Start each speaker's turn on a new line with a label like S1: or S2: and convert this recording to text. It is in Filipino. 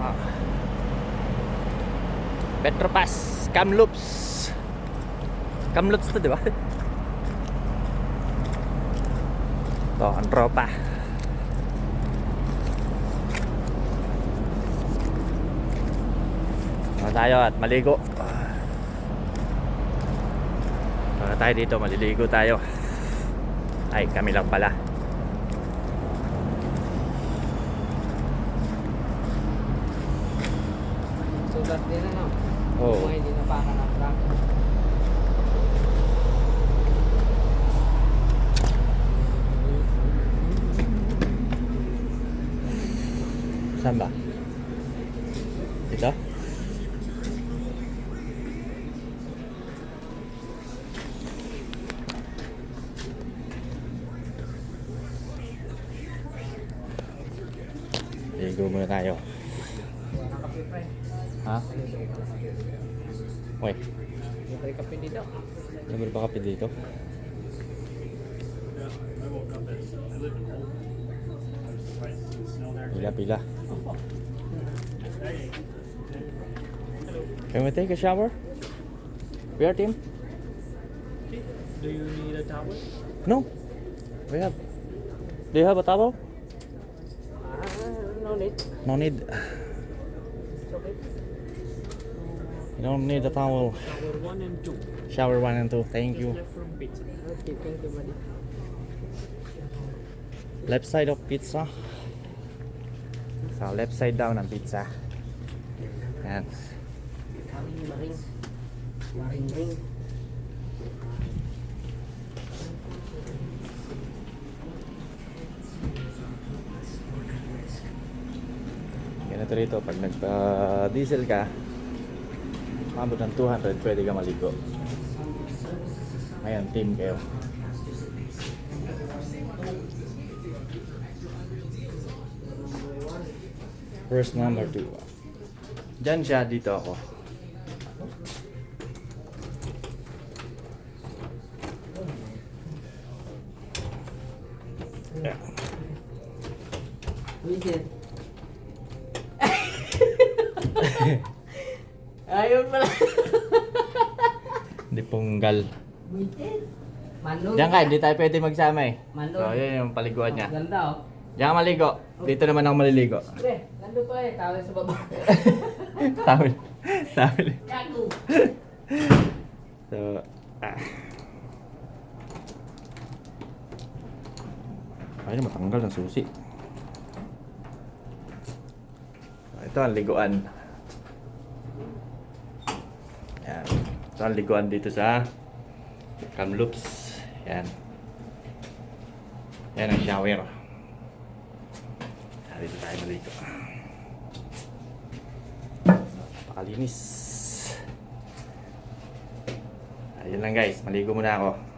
S1: Ah. Petropass, Kamloops. Kamloops to, di ba? Ito, ang tropa. Mga tayo at maligo. Mga tayo dito, maliligo tayo. Ay, kami lang pala.
S2: Sugat din ano?
S1: Oo.
S2: Mga hindi napakan ng truck.
S1: Saan ba? Ito? Ligo muna tayo.
S2: Wala kape pre.
S1: Ha? Uy,
S2: Libre kape dito.
S1: libre ba kape dito? Pila. Can we take a shower? We are team?
S2: Do you need a towel?
S1: No. We have. Do you have a towel?
S2: No need.
S1: No need.
S2: It's okay.
S1: You don't need a towel.
S2: Shower 1 and 2.
S1: Shower 1 and 2. Thank you.
S2: Left from pizza. Okay, thank you buddy.
S1: Left side of pizza. Sa left side daw ng pizza. Yan.
S2: Waring. Waring.
S1: Ganito rito, pag nagpa-diesel ka, mabot ng 200, pwede ka maligo. Ayan, team kayo. First number 2. Diyan siya, dito ako. Yeah.
S2: Wisit. Ayun pala.
S1: Di punggal.
S2: Wisit. Manong.
S1: Diyan ka, hindi tayo pwede magsama eh.
S2: Manong.
S1: So, yun yung paliguan niya.
S2: Ganda oh.
S1: Diyan ka maligo. Dito naman ako maliligo.
S2: Pre, nandun pa eh. Tawag sa baba.
S1: Tawil. Tawil.
S2: Yaku.
S1: So, ay, matanggal ng susi. Ito ang liguan. Yan. Ito ang liguan dito sa Kamloops. Yan. Yan ang shower. Dito tayo maligo. Napakalinis. Ayun lang guys, maligo muna ako.